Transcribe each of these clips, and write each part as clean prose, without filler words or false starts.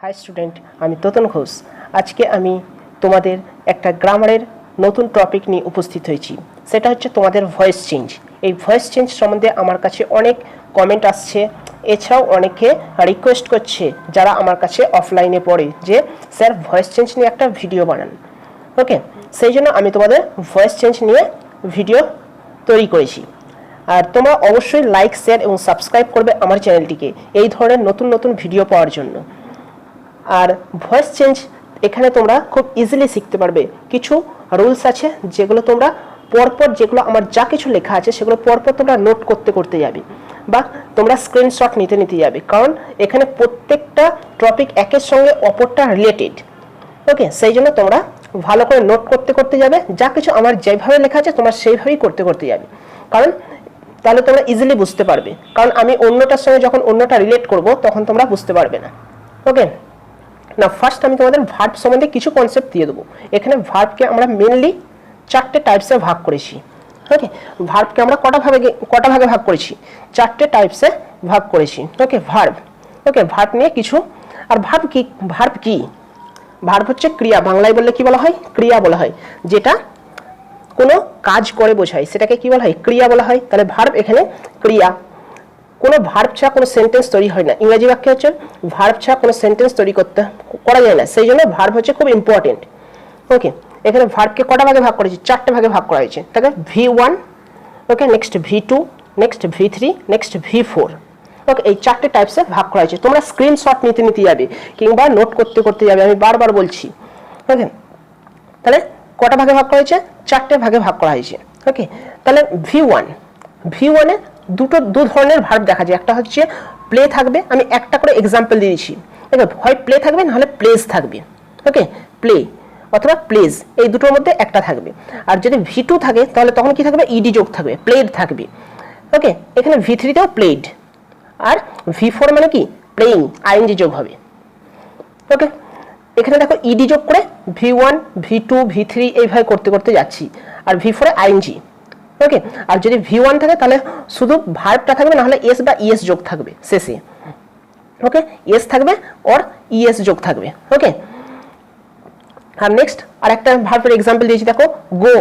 High student, আমি তোতন ঘোষ। আজকে আমি তোমাদের একটা গ্রামারের নতুন টপিক নিয়ে উপস্থিত হয়েছি। সেটা হচ্ছে তোমাদের ভয়েস চেঞ্জ। এই ভয়েস চেঞ্জ সম্বন্ধে আমার কাছে অনেক কমেন্ট আসছে, এছাড়াও অনেকে রিকোয়েস্ট করছে যারা আমার কাছে অফলাইনে পড়ে যে স্যার ভয়েস চেঞ্জ নিয়ে একটা ভিডিও বানান। ওকে, সেই জন্য আমি তোমাদের ভয়েস চেঞ্জ নিয়ে ভিডিও তৈরি করেছি। আর তোমরা অবশ্যই লাইক, শেয়ার এবং সাবস্ক্রাইব করবে আমার চ্যানেলটিকে এই ধরনের নতুন নতুন ভিডিও পাওয়ার জন্য। আর ভয়েস চেঞ্জ এখানে তোমরা খুব ইজিলি শিখতে পারবে। কিছু রুলস আছে যেগুলো তোমরা পরপর, যেগুলো আমার যা কিছু লেখা আছে সেগুলো পরপর তোমরা নোট করতে করতে যাবে বা তোমরা স্ক্রিনশট নিতে নিতে যাবে, কারণ এখানে প্রত্যেকটা টপিক একের সঙ্গে অপরটা রিলেটেড। ওকে, সেই জন্য তোমরা ভালো করে নোট করতে করতে যাবে। যা কিছু আমার যেভাবে লেখা আছে তোমরা সেইভাবেই করতে করতে যাবে, কারণ তাহলে তোমরা ইজিলি বুঝতে পারবে। কারণ আমি অন্যটার সঙ্গে যখন অন্যটা রিলেট করব তখন তোমরা বুঝতে পারবে না। ওকে না, ফার্স্ট আমি তোমাদের ভার্ব সম্বন্ধে কিছু কনসেপ্ট দিয়ে দেবো। এখানে ভার্বকে আমরা মেনলি চারটে টাইপসে ভাগ করেছি। ওকে, ভার্বকে আমরা কটা ভাগে ভাগ করেছি? চারটে টাইপসে ভাগ করেছি। ওকে, ভার্ব। ওকে, ভার্ব নিয়ে কিছু। আর ভার্ব কি? ভার্ব হচ্ছে ক্রিয়া। বাংলায় বললে কি বলা হয়? ক্রিয়া বলা হয়। যেটা কোনো কাজ করে বোঝায় সেটাকে কি বলা হয়? ক্রিয়া বলা হয়। তাহলে ভার্ব এখানে ক্রিয়া। কোনো ভার্ব ছাড়া কোনো সেন্টেন্স তৈরি হয় না। ইংরেজি বাক্যে হচ্ছে ভার্ব ছাড়া কোনো সেন্টেন্স তৈরি করা যায় না। সেই জন্য ভার্ব হচ্ছে খুব ইম্পর্টেন্ট। ওকে, এখানে ভার্বকে কটা ভাগে ভাগ করেছি? চারটে ভাগে ভাগ করা হয়েছে। তাকে V1, okay, next V2, next V3, next V4। Okay, এই চারটে টাইপসে ভাগ করা হয়েছে। তোমরা স্ক্রিনশট নিতে নিতে যাবে কিংবা নোট করতে করতে যাবে, আমি বারবার বলছি। ওকে, তাহলে কটা ভাগে ভাগ করা হয়েছে? চারটে ভাগে ভাগ করা হয়েছে। ওকে, তাহলে V1 এ দু ধরনের ভার্ব দেখা যায়। একটা হচ্ছে প্লে থাকবে, আমি একটা করে এক্সাম্পল দিয়েছি। দেখো, হয় প্লে থাকবে না হলে প্লেজ থাকবে। ওকে, প্লে অথবা প্লেজ, এই দুটোর মধ্যে একটা থাকবে। আর যদি V2 থাকে তাহলে তখন কি থাকবে? ইডি যোগ থাকবে, প্লেড থাকবে। ওকে, এখানে V3তেও প্লেড। আর V4 মানে কি? প্লেইং, আইএনজি যোগ হবে। ওকে, এখানে দেখো ইডি যোগ করে V1, V2, V3 এইভাবে করতে করতে যাচ্ছি। আর V4 এ আইএনজি। ওকে, আর যদি V1 থাকে তাহলে শুধু ভার্বটা থাকবে, না হলে এস বা ইএস যোগ থাকবে শেষে। ওকে, এস থাকবে আর ইএস যোগ থাকবে। ওকে, আর নেক্সট আর একটা ভার্বের एग्जांपल দিয়েছি। দেখো, গো,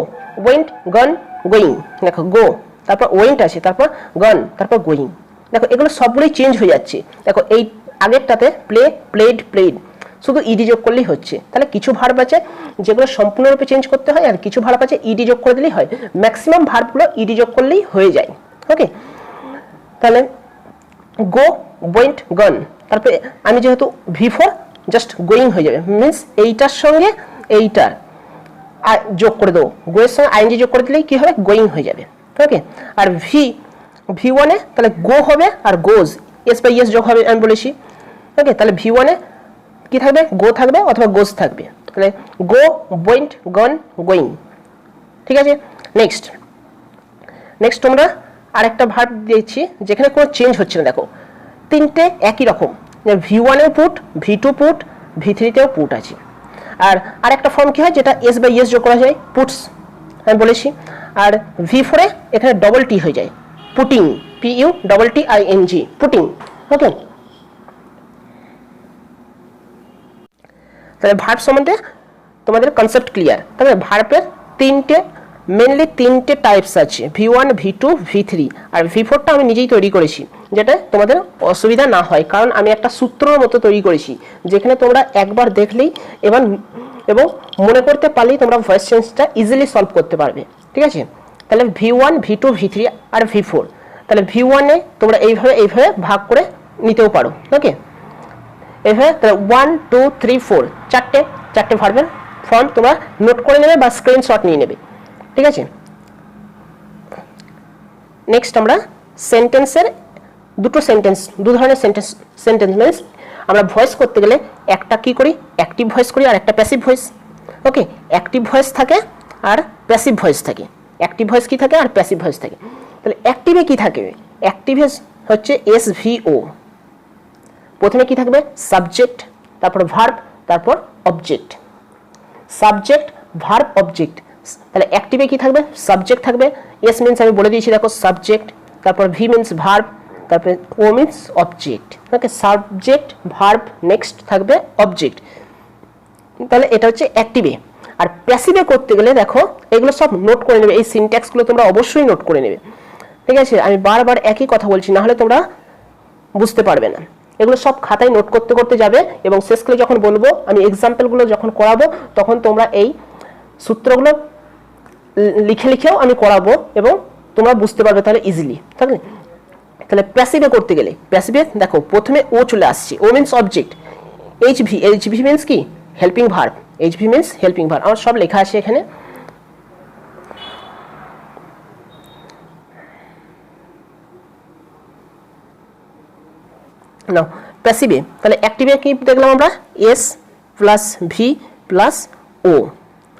ওয়েন্ট, গন, গোয়িং। দেখো, গো, তারপর ওয়েন্ট আছে, তারপর গন, তারপর গোয়িং। দেখো, এগুলো সবগুলোই চেঞ্জ হয়ে যাচ্ছে। দেখো, এই আগেরটাতে প্লে, প্লেড, প্লেড, শুধু ইডি যোগ করলেই হচ্ছে। তাহলে কিছু ভার্ব আছে যেগুলো সম্পূর্ণরূপে চেঞ্জ করতে হয়, আর কিছু ভার্ব আছে ইডি যোগ করে দিলেই হয়। ম্যাক্সিমাম ভার্বগুলো ইডি যোগ করলেই হয়ে যায়। ওকে, তাহলে গো, ওয়েন্ট, গন, তারপরে আমি যেহেতু V4 জাস্ট গোয়িং হয়ে যাবে, মিন্স এইটার সঙ্গে এইটার যোগ করে দেবো। গো এর সঙ্গে আইএনজি যোগ করে দিলেই কি হবে? গোয়িং হয়ে যাবে। ওকে, আর V1 এ তাহলে গো হবে আর গোজ, এস বাই এস যোগ হবে আমি বলেছি। ওকে, তাহলে V1 এ কি থাকবে? গো থাকবে অথবা গোজ থাকবে। তাহলে গো, ওয়েন্ট, গন, গোয়িং। ঠিক আছে, নেক্সট তোমরা আরেকটা ভার্ব দিয়েছি যেখানে কোনো চেঞ্জ হচ্ছে না। দেখো, তিনটে একই রকম। V1 এও পুট, V2 পুট, V3তেও পুট আছে। আর আরেকটা ফর্ম কি হয় যেটা এস বাই এস যোগ করা যায়? পুটস, আমি বলেছি। আর V4 এ এখানে ডবল টি হয়ে যায়, পুটিং, PUTTING, পুটিং। ওকে, তাহলে ভার্ব সম্বন্ধে তোমাদের কনসেপ্ট ক্লিয়ার। তাহলে ভার্বের মেনলি তিনটে টাইপস আছে, V1, V2, V3। আর V4টা আমি নিজেই তৈরি করেছি, যেটা তোমাদের অসুবিধা না হয়, কারণ আমি একটা সূত্রের মতো তৈরি করেছি যেখানে তোমরা একবার দেখলেই এবং মনে করতে পারলেই তোমরা ভয়েস চেঞ্জটা ইজিলি সলভ করতে পারবে। ঠিক আছে, তাহলে V1, V2, V3 আর V4। তাহলে V1 এ তোমরা এইভাবে ভাগ করে নিতেও পারো। ওকে, এইভাবে তাহলে 1, 2, 3, 4 চারটে ভার্বের ফর্ম তোমরা নোট করে নেবে বা স্ক্রিনশট নিয়ে নেবে। ঠিক আছে, নেক্সট আমরা সেন্টেন্সের দু ধরনের সেন্টেন্স মিন্স আমরা ভয়েস করতে গেলে একটা কি করি? অ্যাক্টিভ ভয়েস করি আর একটা প্যাসিভ ভয়েস। ওকে, অ্যাক্টিভ ভয়েস থাকে আর প্যাসিভ ভয়েস থাকে। অ্যাক্টিভ ভয়েস কি থাকে আর প্যাসিভ ভয়েস থাকে। তাহলে অ্যাক্টিভে কি থাকে? অ্যাক্টিভে হচ্ছে SVO। প্রথমে কি থাকবে? সাবজেক্ট, তারপর ভার্ব, তারপর অবজেক্ট। Subject, verb, object. তাহলে অ্যাক্টিভে কি থাকবে? সাবজেক্ট থাকবে। এস মিন্স আমি বলে দিয়েছি, দেখো সাবজেক্ট, তারপর ভি মিন্স ভার্ব, তারপরে ও মিন্স অবজেক্ট, ওকে, সাবজেক্ট ভার্ব নেক্সট থাকবে অবজেক্ট। তাহলে এটা হচ্ছে অ্যাক্টিভে। আর প্যাসিভে করতে গেলে দেখো এগুলো সব নোট করে নেবে, এই সিনট্যাক্সগুলো তোমরা অবশ্যই নোট করে নেবে, ঠিক আছে? আমি বারবার একই কথা বলছি, না হলে তোমরা বুঝতে পারবে না। এগুলো সব খাতায় নোট করতে করতে যাবে এবং শেষকালে যখন বলবো, আমি এক্সাম্পলগুলো যখন করাবো, তখন তোমরা এই সূত্রগুলো লিখে লিখেও আমি করাবো এবং তোমরা বুঝতে পারবে তাহলে ইজিলি। তাহলে প্যাসিভে করতে গেলে, প্যাসিভে দেখো প্রথমে ও চলে আসছে, O means object, HV means কি helping verb, HV means helping verb, আমার সব লেখা আছে এখানে। নাও প্যাসিভে, তাহলে অ্যাক্টিভে কি দেখলাম আমরা, এস প্লাস ভি প্লাস ও,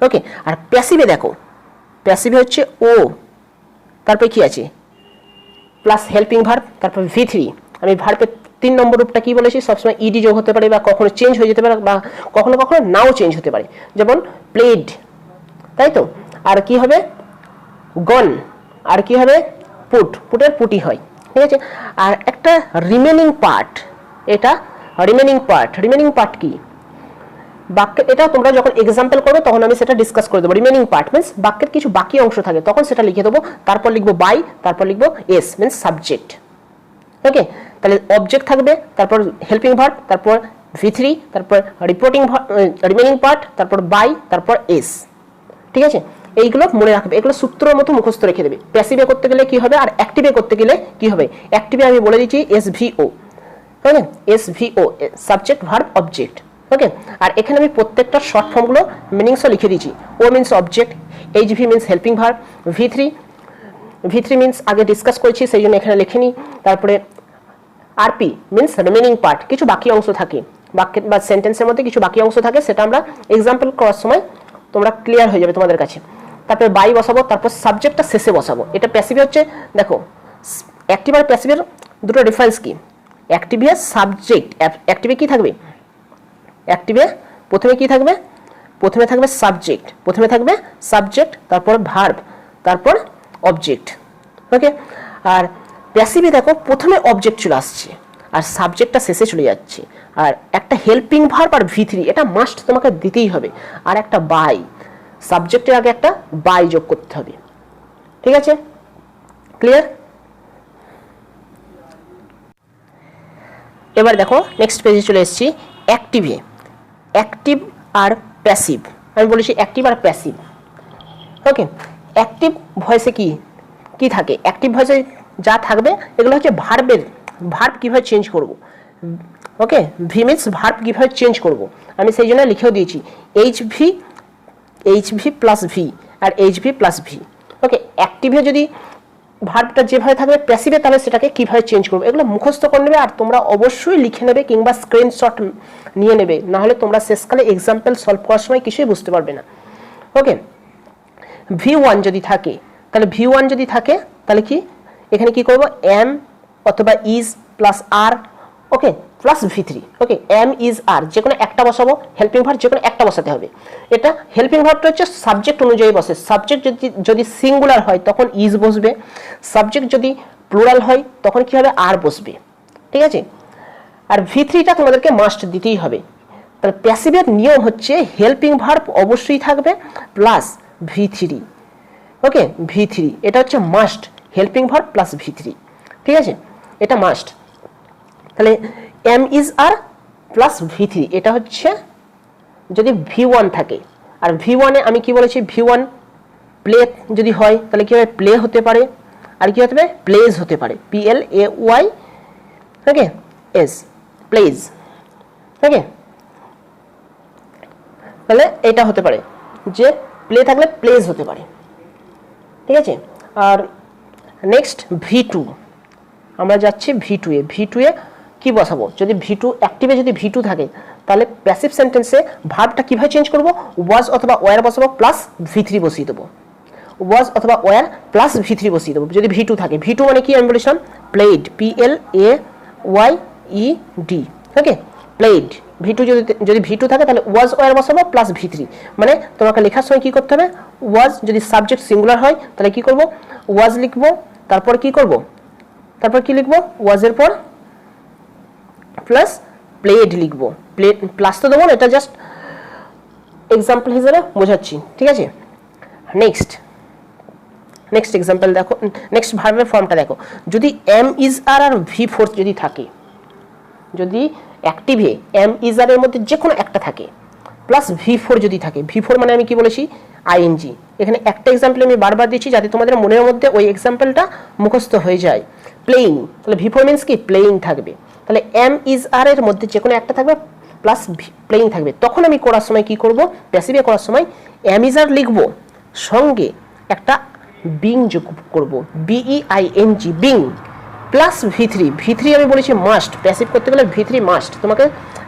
ওকে। আর প্যাসিভে দেখো, প্যাসিভে হচ্ছে ও, তারপরে কি আছে প্লাস হেল্পিং ভার্ব, তারপর V3। আমি ভার্বের 3 নম্বর রূপটা কি বলেছি, সবসময় ইডি যোগ হতে পারে বা কখনো চেঞ্জ হয়ে যেতে পারে বা কখনো কখনো নাও চেঞ্জ হতে পারে, যেমন প্লেড, তাই তো। আর কি হবে গন, আর কি হবে পুটের পুটি হয়, ঠিক আছে। আর একটা রিমেনিং পার্ট, এটা রিমেনিং পার্ট কি বাক্যের, এটা তোমরা যখন এক্সাম্পল করবে তখন আমি সেটা ডিসকাস করে দেবো। রিমেনিং পার্ট মিন্স বাক্যের কিছু বাকি অংশ থাকে, তখন সেটা লিখে দেবো, তারপর লিখবো বাই, তারপর লিখবো এস মিন্স সাবজেক্ট, ওকে। তাহলে অবজেক্ট থাকবে, তারপর হেল্পিং ভার্ব, তারপর V3, তারপর রিমেনিং পার্ট, তারপর বাই, তারপর এস, ঠিক আছে। এইগুলো মনে রাখবে, এগুলো সূত্রের মতো মুখস্থ রেখে দেবে। প্যাসিভে করতে গেলে কি হবে আর অ্যাক্টিভে করতে গেলে কি হবে। অ্যাক্টিভে আমি বলে দিচ্ছি SVO, okay, SVO subject verb object, okay. আর এখানে আমি প্রত্যেকটা শর্ট ফর্মগুলো মিনিংসও লিখে দিয়েছি। O means object, HV means helping verb, V3 means আগে ডিসকাস করেছি সেই জন্য এখানে লিখে নিই। তারপরে RP মিন্স রিমেনিং পার্ট, কিছু বাকি অংশ থাকে বাক্যের বা সেন্টেন্সের মধ্যে, কিছু বাকি অংশ থাকে, সেটা আমরা এক্সাম্পল করার সময় তোমরা ক্লিয়ার হয়ে যাবে তোমাদের কাছে। তারপরে বাই বসাবো, তারপর সাবজেক্টটা শেষে বসাবো। এটা প্যাসিভে হচ্ছে, দেখো অ্যাক্টিভ আর প্যাসিভের দুটো ডিফারেন্স কি। অ্যাক্টিভে সাবজেক্ট, অ্যাক্টিভে কি থাকবে, অ্যাক্টিভে প্রথমে কি থাকবে, প্রথমে থাকবে সাবজেক্ট, তারপর ভার্ব, তারপর অবজেক্ট, ওকে। আর প্যাসিভে দেখো প্রথমে অবজেক্ট চলে আসছে আর সাবজেক্টটা শেষে চলে যাচ্ছে, আর একটা হেল্পিং ভার্ব আর V3 এটা মাস্ট তোমাকে দিতেই হবে, আর একটা বাই, সাবজেক্টের আগে একটা বাই যোগ করতে হবে, ঠিক আছে, ক্লিয়ার। এবার দেখো নেক্সট পেজে চলে এসেছি। অ্যাক্টিভে, অ্যাক্টিভ আর প্যাসিভ, আমি বলেছি অ্যাক্টিভ আর প্যাসিভ, ওকে। অ্যাক্টিভ ভয়েসে কি কি থাকে, অ্যাক্টিভ ভয়েসে যা থাকবে এগুলো হচ্ছে ভার্ব কিভাবে চেঞ্জ করব, ওকে। ভি মিন্স ভার্ব কিভাবে চেঞ্জ করব, আমি সেই জন্য লিখেও দিয়েছি এইচভি প্লাস ভি আর এইচভি প্লাস ভি, ওকে। অ্যাক্টিভে যদি ভার্বটা যেভাবে থাকবে প্যাসিভে তাহলে সেটাকে কিভাবে চেঞ্জ করবো, এগুলো মুখস্থ করে নেবে আর তোমরা অবশ্যই লিখে নেবে কিংবা স্ক্রিনশট নিয়ে নেবে, না হলে তোমরা শেষকালে এক্সাম্পল সলভ করার সময় কিছুই বুঝতে পারবে না, ওকে। V1 যদি থাকে তাহলে কি এখানে কি করব, এম অথবা is plus are, okay, plus V3, okay. Am is are যে কোনো একটা বসাবো, হেল্পিং ভার্ব যে কোনো একটা বসাতে হবে। এটা হেল্পিং ভার্বটা হচ্ছে সাবজেক্ট অনুযায়ী বসে, সাবজেক্ট যদি সিঙ্গুলার হয় তখন ইজ বসবে, সাবজেক্ট যদি প্লুরাল হয় তখন কি হবে আর বসবে, ঠিক আছে। আর V3টা তোমাদেরকে মাস্ট দিতেই হবে। তাহলে প্যাসিভের নিয়ম হচ্ছে হেল্পিং ভার্ব অবশ্যই থাকবে প্লাস V3, ওকে। V3 এটা হচ্ছে must, helping verb plus V3, ঠিক আছে, এটা মাস্ট। তাহলে M is R plus V3 এটা হচ্ছে যদি V1 থাকে, আর V1 এ আমি কি বলেছি, V1 প্লে যদি হয় তাহলে কি হবে, প্লে হতে পারে, আর কি হতে পারে, প্লেজ হতে পারে, PLAY, ওকে, এস, প্লেজ, ওকে। তাহলে এটা হতে পারে যে প্লে থাকলে প্লেজ হতে পারে, ঠিক আছে। আর নেক্সট V2, আমরা যাচ্ছি V2 এ। V2 এ কি বসাবো, যদি V2 অ্যাক্টিভে যদি V2 থাকে তাহলে প্যাসিভ সেন্টেন্সে ভার্বটা কিভাবে চেঞ্জ করব, ওয়াজ অথবা ওয়্যার বসাবো প্লাস V3 বসিয়ে দেবো, ওয়াজ অথবা ওয়্যার প্লাস V3 বসিয়ে দেবো যদি V2 থাকে। V2 মানে কি আমি বলেছিলাম, প্লেড, PLAYED, ওকে, প্লেড। V2 যদি V2 থাকে তাহলে ওয়াজ ওয়্যার বসাবো প্লাস V3, মানে তোমাকে লেখার সময় কি করতে হবে, ওয়াজ যদি সাবজেক্ট সিঙ্গুলার হয় তাহলে কি করব, ওয়াজ লিখবো, তারপর কি করব তারপর কি লিখবো, ওয়াজ এর পর প্লাস প্লেড লিখবো, প্লাস তো দেবো না, এটা জাস্ট এক্সাম্পল হিসেবে বোঝাচ্ছি, ঠিক আছে। নেক্সট এক্সাম্পল দেখো, নেক্সট ভার্বের ফর্মটা দেখো। যদি M is R R V4 যদি থাকে, যদি অ্যাক্টিভে এম ইজ আর এর মধ্যে যে কোনো একটা থাকে প্লাস V4 যদি থাকে, V4 মানে আমি কি বলেছি, আইএনজি। এখানে একটা এক্সাম্পল আমি বারবার দিচ্ছি যাতে তোমাদের মনের মধ্যে ওই এক্সাম্পলটা মুখস্থ হয়ে যায়। প্লেইং, তাহলে V4 মিন্স কি, প্লেইং থাকবে। তাহলে এম ইজ আর এর মধ্যে যে কোনো একটা থাকবে প্লাস প্লেইং থাকবে। তখন আমি করার সময় কি করব, প্যাসিভে করার সময় এম ইজ আর লিখবো, সঙ্গে একটা বিং যোগ করব, BEING, বিং প্লাস V3 আমি বলেছি মাস্ট, প্যাসিভ করতে গেলে V3 মাস্ট তোমাকে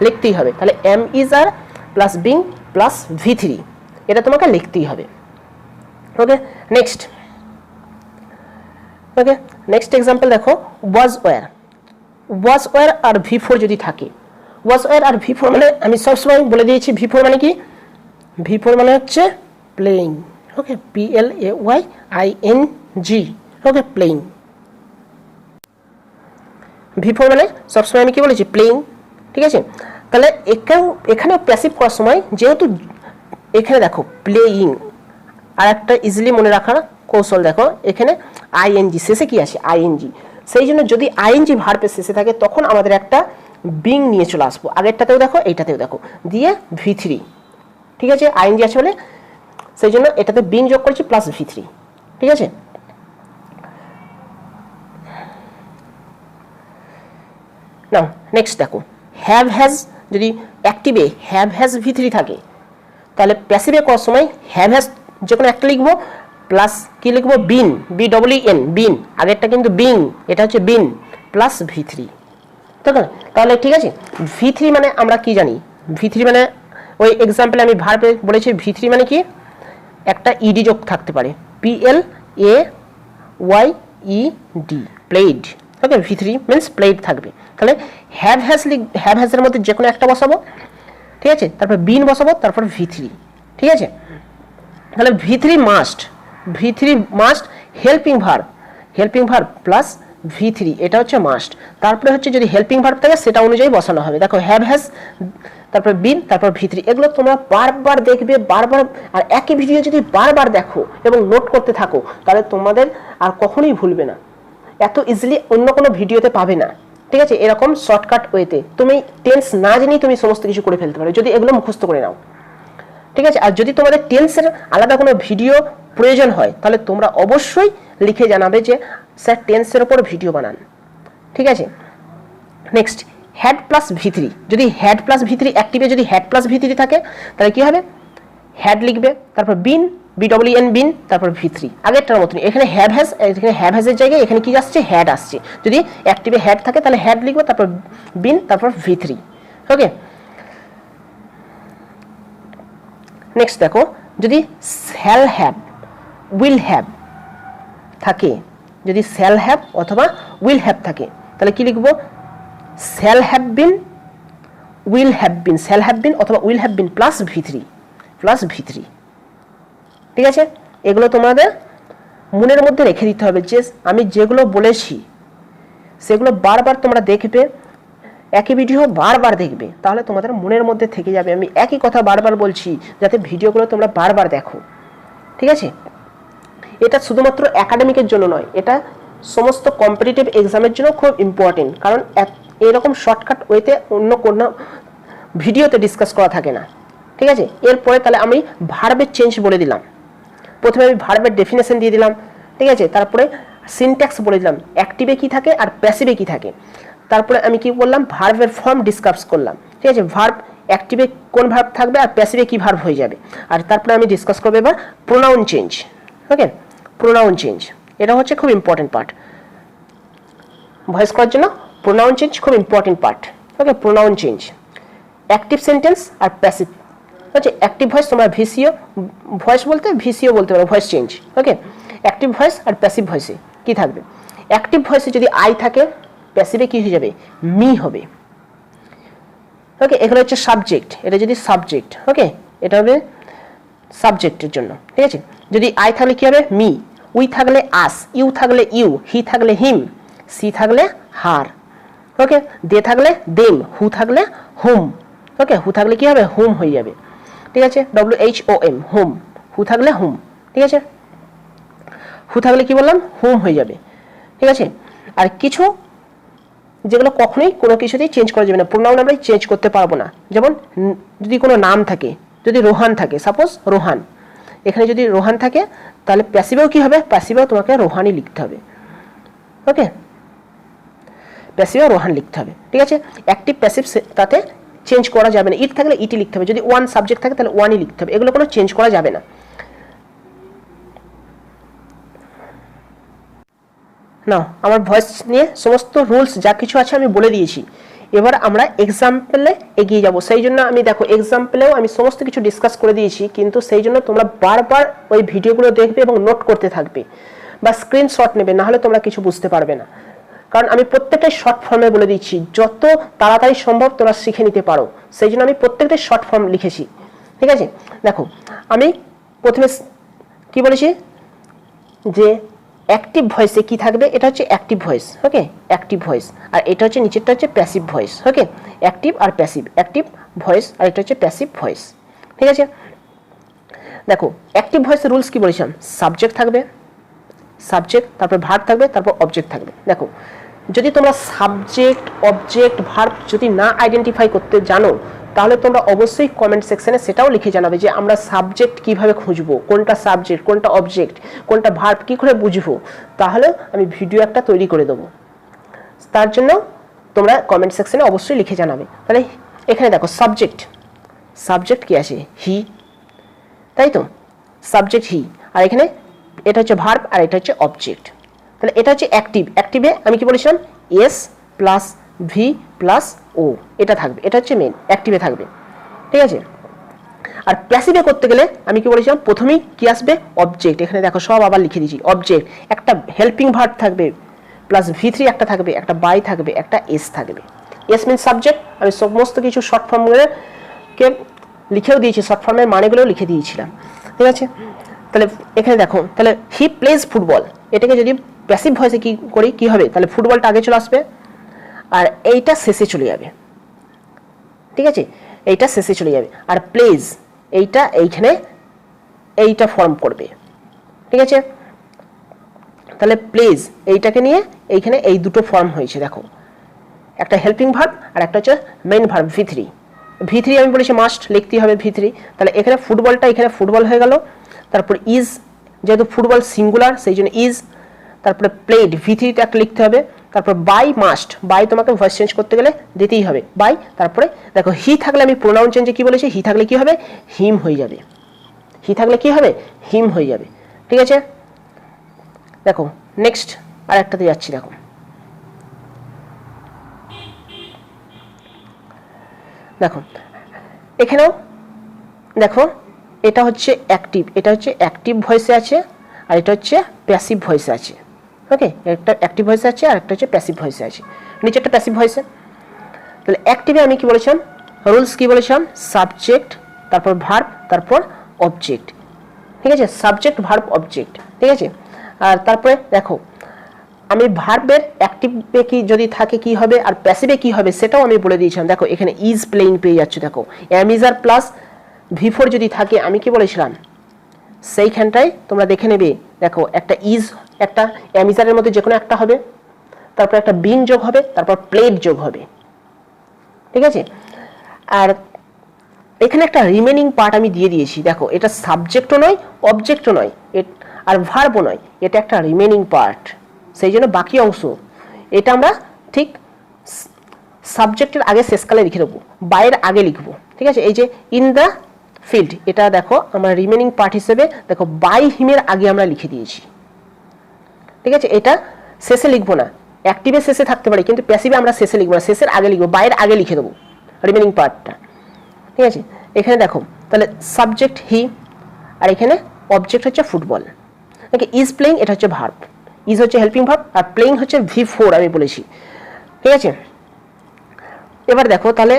লিখতেই হবে। তাহলে M is R plus being plus V3, এটা তোমাকে লিখতেই হবে। ওকে, নেক্সট এক্সাম্পল দেখো, ওয়াজ ওয়্যার আর V4 যদি থাকে, ওয়াজ ওয়্যার আর V4 মানে আমি সবসময় বলে দিয়েছি V4 মানে কি, V4 মানে হচ্ছে প্লেইং। ওকে, PLAYING, ওকে, প্লেইং। V4 মানে সবসময় আমি কি বলেছি, প্লেইং, ঠিক আছে। তাহলে এখানে প্যাসিভ করার সময় যেহেতু এখানে দেখো প্লেইং, আর একটা ইজিলি মনে রাখার কৌশল দেখো, এখানে আইএনজি শেষে কি আছে, আইএনজি। সেই জন্য যদি আইএনজি ভার্বের শেষে থাকে তখন আমাদের একটা বিং নিয়ে চলে আসবো, আগেরটাতেও দেখো এইটাতেও দেখো, দিয়ে V3, ঠিক আছে, আইএনজি আছে বলে সেই জন্য এটাতে বিং যোগ করেছি প্লাস V3, ঠিক আছে। নাও নেক্সট দেখো, হ্যাভ হ্যাজ যদি অ্যাক্টিভে হ্যাভ হ্যাজ V3 থাকে, তাহলে প্যাসিভে করার সময় হ্যাভ হ্যাজ যে কোনো একটা লিখবো প্লাস কি লিখবো, বিন, BEEN, বিন, আগেরটা কিন্তু বিং, এটা হচ্ছে বিন প্লাস V3, তাহলে ঠিক আছে। V3 মানে আমরা কি জানি, V3 মানে ওই এক্সাম্পলে আমি ভার্বে বলেছি V3 মানে কি, একটা ইডি যোগ থাকতে পারে, PLAYED, প্লেড। ওকে, V3 মিন্স প্লেড থাকবে। তাহলে হ্যাভ হ্যাজের মধ্যে যে কোনো একটা বসাবো, ঠিক আছে, তারপর বিন বসাবো, তারপর V3, ঠিক আছে। তাহলে V3 must helping verb plus V3, এটা হচ্ছে মাস্ট। তারপরে হচ্ছে যদি হেল্পিং ভার্ব থাকে সেটা অনুযায়ী বসানো হবে। দেখো হ্যাভ হ্যাজ, তারপর বিন, তারপর V3, এগুলো তোমরা বারবার দেখবে, বারবার, আর একই ভিডিও যদি বারবার দেখো এবং নোট করতে থাকো তাহলে তোমাদের আর কখনোই ভুলবে না, এত ইজিলি অন্য কোনো ভিডিওতে পাবে না, ঠিক আছে। এরকম শর্টকাট ওয়েতে তুমি টেন্স না জেনেই তুমি সমস্ত কিছু করে ফেলতে পারো যদি এগুলো মুখস্থ করে নাও, ঠিক আছে। আর যদি তোমাদের টেন্সের আলাদা কোনো ভিডিও প্রয়োজন হয় তাহলে তোমরা অবশ্যই লিখে জানাবে যে স্যার টেন্সের উপর ভিডিও বানান, ঠিক আছে। নেক্সট, হ্যাড প্লাস V3, যদি হ্যাড প্লাস V3 অ্যাক্টিভে যদি হ্যাড প্লাস V3 থাকে তাহলে কি হবে, হ্যাড লিখবে, তারপর বিন, BEEN, বিন, তারপর V3, আগেরটার মতন। এখানে হ্যাভ হ্যাজের জায়গায় এখানে কি আসছে, হ্যাড আসছে। যদি অ্যাক্টিভে হ্যাড থাকে তাহলে হ্যাড লিখবে, তারপর বিন, তারপর V3, ওকে। নেক্সট দেখো, যদি শ্যাল হ্যাভ, উইল হ্যাভ থাকে, যদি শ্যাল হ্যাভ অথবা উইল হ্যাভ থাকে তাহলে কি লিখবো, shall have been, will have been, shall have been অথবা will have been plus V3, ঠিক আছে। এগুলো তোমাদের মনের মধ্যে রেখে দিতে হবে, যে আমি যেগুলো বলেছি সেগুলো বারবার তোমরা দেখবে, একই ভিডিও বারবার দেখবে, তাহলে তোমাদের মনের মধ্যে থেকে যাবে। আমি একই কথা বারবার বলছি যাতে ভিডিওগুলো তোমরা বারবার দেখো, ঠিক আছে। এটা শুধুমাত্র একাডেমিকের জন্য নয়, এটা সমস্ত কম্পিটিটিভ এক্সামের জন্য খুব ইম্পর্টেন্ট, কারণ এরকম শর্টকাট ওয়েতে অন্য কোনো ভিডিওতে ডিসকাস করা থাকে না, ঠিক আছে। এরপরে তাহলে আমি ভার্বের চেঞ্জ বলে দিলাম, প্রথমে আমি ভার্বের ডেফিনেশন দিয়ে দিলাম, ঠিক আছে। তারপরে সিনট্যাক্স বলে দিলাম, অ্যাক্টিভে কি থাকে আর প্যাসিভে কি থাকে। তারপরে আমি কি বললাম, ভার্বের ফর্ম ডিসকাস করলাম, ঠিক আছে। ভার্ব অ্যাক্টিভে কোন ভার্ব থাকবে আর প্যাসিভে কি ভার্ব হয়ে যাবে। আর তারপরে আমি ডিসকাস করবো এবার প্রোনাউন চেঞ্জ, ওকে। প্রোনাউন চেঞ্জ এটা হচ্ছে খুব ইম্পর্টেন্ট পার্ট, ভয়েস করার জন্য প্রোনাউন চেঞ্জ খুব ইম্পর্টেন্ট পার্ট, ওকে। প্রোনাউন চেঞ্জ, অ্যাক্টিভ সেন্টেন্স আর প্যাসিভ, আচ্ছা। অ্যাক্টিভ ভয়েস তোমরা ভয়েস বলতে ভিসিও বলতে পারো, ভয়েস চেঞ্জ, ওকে। অ্যাক্টিভ ভয়েস আর প্যাসিভ ভয়েসে কি থাকবে, অ্যাক্টিভ ভয়েসে যদি আই থাকে প্যাসিভে কি হয়ে যাবে, মি হবে, ওকে। এখানে হচ্ছে সাবজেক্ট, এটা যদি সাবজেক্ট, ওকে, এটা হবে সাবজেক্টের জন্য, ঠিক আছে। যদি আই থাকলে কি হবে, মি, উই থাকলে আস, ইউ থাকলে ইউ, হি থাকলে হিম, সি থাকলে হার, ওকে, দে থাকলে দেম, হু থাকলে হুম, ওকে, হু থাকলে কি হবে, হুম হয়ে যাবে, ঠিক আছে, WHOM হুম, হু থাকলে হুম, ঠিক আছে, হু থাকলে কি বললাম, হুম হয়ে যাবে, ঠিক আছে। আর কিছু যেগুলো কখনোই কোনো কিছুতেই চেঞ্জ করা যাবে না, প্রোনাউন আমরা চেঞ্জ করতে পারবো না, যেমন যদি কোনো নাম থাকে, যদি রোহান থাকে, সাপোজ রোহান, এখানে যদি রোহান থাকে তাহলে প্যাসিভেও কি হবে, প্যাসিভেও তোমাকে রোহানই লিখতে হবে, ওকে, প্যাসিভেও রোহান লিখতে হবে, ঠিক আছে। অ্যাক্টিভ প্যাসিভ তাতে চেঞ্জ করা যাবে না, ইট থাকলে ইটি লিখতে হবে, যদি ওয়ান সাবজেক্ট থাকে তাহলে ওয়ানই লিখতে হবে, এগুলো কোনো চেঞ্জ করা যাবে না। না, আমার ভয়েস নিয়ে সমস্ত রুলস যা কিছু আছে আমি বলে দিয়েছি, এবার আমরা এক্সাম্পলে এগিয়ে যাব। সেই জন্য আমি দেখো এক্সাম্পলেও আমি সমস্ত কিছু ডিসকাস করে দিয়েছি, কিন্তু সেই জন্য তোমরা বারবার ওই ভিডিওগুলো দেখবে এবং নোট করতে থাকবে বা স্ক্রিনশট নেবে, নাহলে তোমরা কিছু বুঝতে পারবে না, কারণ আমি প্রত্যেকটাই শর্ট ফর্মে বলে দিচ্ছি, যত তাড়াতাড়ি সম্ভব তোমরা শিখে নিতে পারো, সেই জন্য আমি প্রত্যেকটাই শর্ট ফর্ম লিখেছি, ঠিক আছে। দেখো আমি প্রথমে কি বলেছি যে অ্যাক্টিভ ভয়েসে কি থাকবে, এটা হচ্ছে অ্যাক্টিভ ভয়েস, ওকে, অ্যাক্টিভ ভয়েস, আর এটা হচ্ছে নিচেরটা হচ্ছে প্যাসিভ ভয়েস, ওকে, অ্যাক্টিভ আর প্যাসিভ, অ্যাক্টিভ ভয়েস আর এটা হচ্ছে প্যাসিভ ভয়েস, ঠিক আছে। দেখো অ্যাক্টিভ ভয়েসের রুলস কি বলেছিলাম, সাবজেক্ট থাকবে, সাবজেক্ট, তারপর ভার্ব থাকবে, তারপর অবজেক্ট থাকবে। দেখো যদি তোমরা সাবজেক্ট অবজেক্ট ভার্ব যদি না আইডেন্টিফাই করতে জানো, তাহলে তোমরা অবশ্যই কমেন্ট সেকশনে সেটাও লিখে জানাবে যে আমরা সাবজেক্ট কিভাবে খুঁজবো, কোনটা সাবজেক্ট কোনটা অবজেক্ট কোনটা ভার্ব কি করে বুঝবো, তাহলে আমি ভিডিও একটা তৈরি করে দেবো, তার জন্য তোমরা কমেন্ট সেকশনে অবশ্যই লিখে জানাবে। তাহলে এখানে দেখো সাবজেক্ট, সাবজেক্ট কি আছে, হি, তাই তো, সাবজেক্ট হি, আর এখানে এটা হচ্ছে ভার্ব আর এটা হচ্ছে অবজেক্ট। তাহলে এটা হচ্ছে অ্যাক্টিভ, অ্যাক্টিভে আমি কি বলেছিলাম, এস প্লাস ভি প্লাস ও, এটা থাকবে, এটা হচ্ছে মেন, অ্যাক্টিভে থাকবে, ঠিক আছে। আর প্যাসিভে করতে গেলে আমি কি বলেছিলাম, প্রথমেই কি আসবে, অবজেক্ট, এখানে দেখো সব আবার লিখে দিয়েছি, অবজেক্ট, একটা হেল্পিং ভার্ব থাকবে প্লাস V3 একটা থাকবে, একটা বাই থাকবে, একটা এস থাকবে, এস মিন সাবজেক্ট, আমি সমস্ত কিছু শর্ট ফর্মগুলোকে লিখেও দিয়েছি, শর্ট ফর্মের মানেগুলোও লিখে দিয়েছিলাম, ঠিক আছে। তাহলে এখানে দেখো, তাহলে হি প্লেজ ফুটবল, এটাকে যদি প্যাসিভ ভয়েসে কি করি কি হবে, তাহলে ফুটবলটা আগে চলে আসবে আর এইটা শেষে চলে যাবে, ঠিক আছে, এইটা শেষে চলে যাবে, আর প্লেজ এইটা এইখানে এইটা ফর্ম করবে, ঠিক আছে। তাহলে প্লেজ এইটাকে নিয়ে এইখানে এই দুটো ফর্ম হয়েছে, দেখো একটা হেল্পিং ভার্ব আর একটা হচ্ছে মেইন ভার্ব V3 আমি বলেছি মাস্ট লিখতে হবে V3, তাহলে এখানে ফুটবলটা এখানে ফুটবল হয়ে গেল, তারপর ইজ, যেহেতু ফুটবল সিঙ্গুলার সেই জন্য ইজ, তারপরে প্লেড V3টা লিখতে হবে, তারপর বাই মাস্ট, বাই তোমাকে ভয়েস চেঞ্জ করতে গেলে দিতেই হবে বাই, তারপরে দেখো হি থাকলে আমি প্রোনাউন চেঞ্জে কি বলেছি, হি থাকলে কি হবে, হিম হয়ে যাবে, হি থাকলে কি হবে, হিম হয়ে যাবে, ঠিক আছে। দেখো নেক্সট আর একটাতে যাচ্ছি, দেখো দেখো এখানেও দেখো এটা হচ্ছে অ্যাক্টিভ, এটা হচ্ছে অ্যাক্টিভ ভয়েসে আছে আর এটা হচ্ছে প্যাসিভ ভয়েসে আছে, ওকে, একটা অ্যাক্টিভ ভয়েসে আছে আর একটা হচ্ছে প্যাসিভ ভয়েসে আছে, নিচেরটা প্যাসিভ ভয়েসে। তাহলে অ্যাক্টিভে আমি কি বলেছিলাম, রুলস কি বলেছিলাম, সাবজেক্ট তারপর ভার্ব তারপর অবজেক্ট, ঠিক আছে, সাবজেক্ট ভার্ব অবজেক্ট, ঠিক আছে। আর তারপরে দেখো আমি ভার্বের অ্যাক্টিভে কি যদি থাকে কি হবে আর প্যাসিভে কি হবে সেটাও আমি বলে দিয়েছিলাম, দেখো এখানে ইজ প্লেইং পেয়ে যাচ্ছে, দেখো অ্যামিজার প্লাস V4 যদি থাকে আমি কি বলেছিলাম, সেইখানটায় তোমরা দেখে নেবে, দেখো একটা ইজ একটা অ্যামিজারের মধ্যে যে কোনো একটা হবে, তারপর একটা বিন যোগ হবে, তারপর প্লেড যোগ হবে, ঠিক আছে। আর এখানে একটা রিমেনিং পার্ট আমি দিয়ে দিয়েছি, দেখো এটা সাবজেক্টও নয় অবজেক্টও নয় আর ভার্বও নয়, এটা একটা রিমেনিং পার্ট, সেই জন্য বাকি অংশ এটা আমরা ঠিক সাবজেক্টের আগে শেষকালে লিখে দেবো, বাইয়ের আগে লিখবো, ঠিক আছে। এই যে ইন দ্য ফিল্ড, এটা দেখো আমরা রিমেনিং পার্ট হিসেবে দেখো বাই হিমের আগে আমরা লিখে দিয়েছি, ঠিক আছে। এটা শেষে লিখবো না, অ্যাক্টিভে শেষে থাকতে পারে কিন্তু প্যাসিভে আমরা শেষে লিখবো না, শেষের আগে লিখবো, বাইয়ের আগে লিখে দেবো রিমেনিং পার্টটা, ঠিক আছে। এখানে দেখো তাহলে সাবজেক্ট হি আর এখানে অবজেক্ট হচ্ছে ফুটবল, ওকে, ইজ প্লেইং এটা হচ্ছে ভার্ব, ইজ হচ্ছে হেল্পিং ভার্ব আর প্লেইং হচ্ছে V4 আমি বলেছি, ঠিক আছে। এবার দেখো তাহলে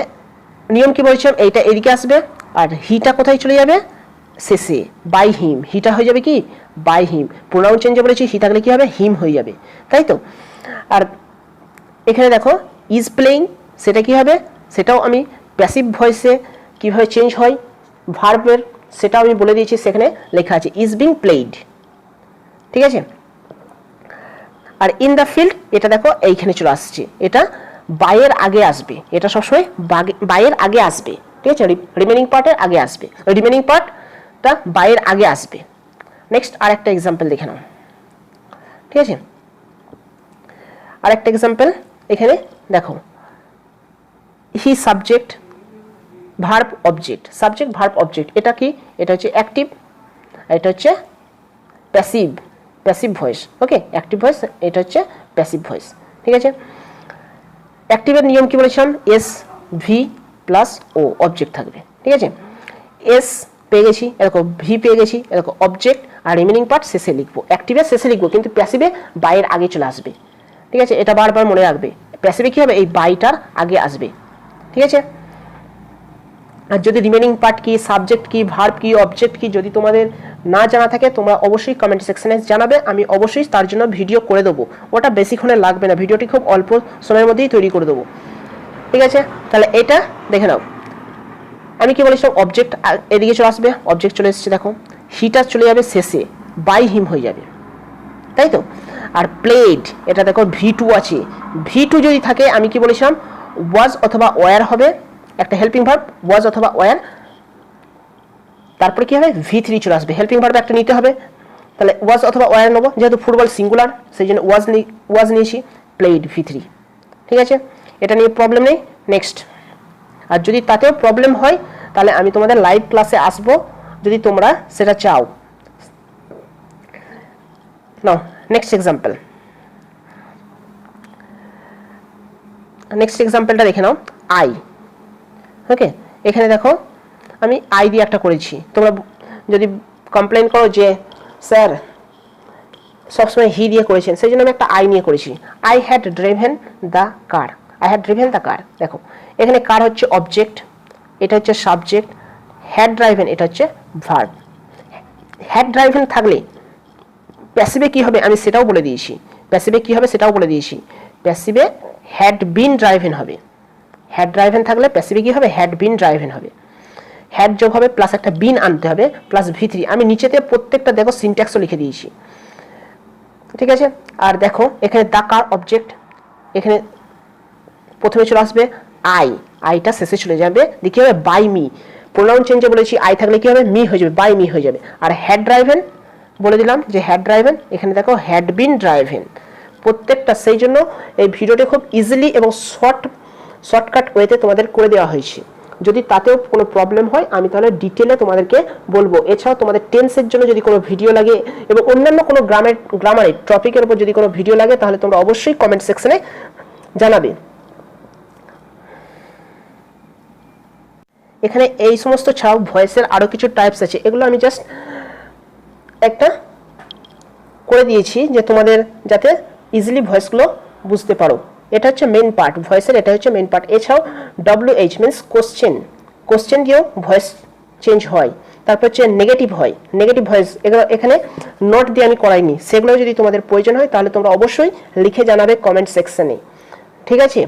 নিয়ম কি বলছিলাম, এইটা এদিকে আসবে আর হিটা কোথায় চলে যাবে, শেষে, বাই হিম, হিটা হয়ে যাবে কি বাই হিম, প্রোনাউন চেঞ্জে বলেছি হি থাকলে কি হবে, হিম হয়ে যাবে, তাই তো। আর এখানে দেখো ইজ প্লেইং, সেটা কি হবে, সেটাও আমি প্যাসিভ ভয়েসে কিভাবে চেঞ্জ হয়, ভার্বের সেটাও আমি বলে দিয়েছি, সেখানে লেখা আছে ইজ বিং প্লেইড। ঠিক আছে, আর ইন দ্য ফিল্ড এটা দেখো এইখানে চলে আসছে, এটা বাইয়ের আগে আসবে, এটা সবসময় বাইয়ের আগে আসবে। ঠিক আছে, রিমেনিং পার্টের আগে আসবে, রিমেনিং পার্টটা বাইয়ের আগে আসবে। নেক্সট আরেকটা এক্সাম্পল দেখে নাও। ঠিক আছে, আরেকটা এক্সাম্পল এখানে দেখো, he subject verb object, subject verb object, এটা কি, এটা হচ্ছে অ্যাক্টিভ, এটা হচ্ছে প্যাসিভ, প্যাসিভ ভয়েস। ওকে, অ্যাক্টিভ ভয়েস, এটা হচ্ছে প্যাসিভ ভয়েস। ঠিক আছে, অ্যাক্টিভের নিয়ম কি বলেছিলাম, এস ভি প্লাস ও অবজেক্ট থাকবে। ঠিক আছে, এস পেয়ে গেছি, এরকম ভি পেয়ে গেছি, এরকম অবজেক্ট, আর রিমেনিং পার্ট শেষে লিখবো, অ্যাক্টিভের শেষে লিখবো, কিন্তু প্যাসিভে বাইয়ের আগে চলে আসবে। ঠিক আছে, এটা বারবার মনে রাখবে, প্যাসিভে কি হবে, এই বাইটার আগে আসবে। ঠিক আছে, আর যদি রিমেনিং পার্ট কি, সাবজেক্ট কি, ভার্ব কি, অবজেক্ট কি যদি তোমাদের না জানা থাকে তোমরা অবশ্যই কমেন্ট সেকশনে জানাবে, আমি অবশ্যই তার জন্য ভিডিও করে দেবো, ওটা বেশিক্ষণে লাগবে না, ভিডিওটি খুব অল্প সময়ের মধ্যেই তৈরি করে দেবো। ঠিক আছে, তাহলে এটা দেখে নাও, আমি কি বলেছিলাম অবজেক্ট এদিকে চলে আসবে, অবজেক্ট চলে এসেছে, দেখো হিটা চলে যাবে শেষে, বাই হিম হয়ে যাবে, তাই তো। আর প্লেড, এটা দেখো V2 আছে, V2 যদি থাকে আমি কি বলেছিলাম ওয়াজ অথবা ওয়ার হবে, একটা হেল্পিং ভার্ব ওয়াজ অথবা ওয়ার, তারপরে কি হবে V3 চলে আসবে, হেল্পিং ভার্ব একটা নিতে হবে, তাহলে ওয়াজ অথবা ওয়ার নেবো, যেহেতু ফুটবল সিঙ্গুলার সেই জন্য ওয়াজ নিয়েছি, প্লেড V3। ঠিক আছে, এটা নিয়ে প্রবলেম নেই। নেক্সট, আর যদি তাতেও প্রবলেম হয় তাহলে আমি তোমাদের লাইভ ক্লাসে আসবো যদি তোমরা সেটা চাও। নাও নেক্সট এক্সাম্পল, নেক্সট এক্সাম্পলটা দেখে নাও, আই। ওকে, এখানে দেখো আমি আই দিয়ে একটা করেছি, তোমরা যদি কমপ্লেন করো যে স্যার সবসময় হি দিয়ে করেছেন, সেই জন্য আমি একটা আই নিয়ে করেছি, I had driven the car, I had driven the car. দেখো এখানে কার হচ্ছে অবজেক্ট, এটা হচ্ছে সাবজেক্ট, হ্যাড ড্রাইভেন এটা হচ্ছে ভার্ব। হ্যাড ড্রাইভেন থাকলে প্যাসিভে কি হবে আমি সেটাও বলে দিয়েছি, প্যাসিভে কি হবে সেটাও বলে দিয়েছি, প্যাসিভে হ্যাড বিন ড্রাইভেন হবে, হ্যাড ড্রাইভেন থাকলে প্যাসিভে কি হবে, হ্যাড বিন ড্রাইভেন হবে, হ্যাড যোগ হবে প্লাস একটা বিন আনতে হবে প্লাস V3, আমি নিচেতে প্রত্যেকটা দেখো সিনট্যাক্সও লিখে দিয়েছি। ঠিক আছে, আর দেখো এখানে দা কার অবজেক্ট, এখানে প্রথমে চলে আসবে আই, আইটা শেষে চলে যাবে, দেখি হবে বাই মি, প্রোনাউন চেঞ্জে বলেছি আই থাকলে কি হবে মি হয়ে যাবে, বাই মি হয়ে যাবে। আর হ্যাড ড্রাইভেন বলে দিলাম যে হ্যাড ড্রাইভেন, এখানে দেখো হ্যাড বিন ড্রাইভেন, প্রত্যেকটা সেই জন্য এই ভিডিওটি খুব ইজিলি এবং শর্টকাট ওয়েতে তোমাদের করে দেওয়া হয়েছে। যদি তাতেও কোনো প্রবলেম হয় আমি তাহলে ডিটেলে তোমাদেরকে বলবো। এছাড়াও তোমাদের টেন্সের জন্য যদি কোনো ভিডিও লাগে এবং অন্যান্য কোনো গ্রামারের টপিকের উপর যদি কোনো ভিডিও লাগে তাহলে তোমরা অবশ্যই কমেন্ট সেকশনে জানাবে। এখানে এই সমস্ত ছাড়াও ভয়েসের আরও কিছু টাইপস আছে, এগুলো আমি জাস্ট একটা করে দিয়েছি যে তোমাদের যাতে ইজিলি ভয়েসগুলো বুঝতে পারো। এটা হচ্ছে মেইন পার্ট ভয়েসের, এটা হচ্ছে মেইন পার্ট। এছাড়াও WH মিনস কোশ্চেন দিয়েও ভয়েস চেঞ্জ হয়। তারপর হচ্ছে নেগেটিভ হয়, নেগেটিভ ভয়েস, এগুলো এখানে নোট দিয়ে আমি করাইনি, সেগুলো যদি তোমাদের প্রয়োজন হয় তাহলে তোমরা অবশ্যই লিখে জানাবে কমেন্ট সেকশনে। ঠিক আছে।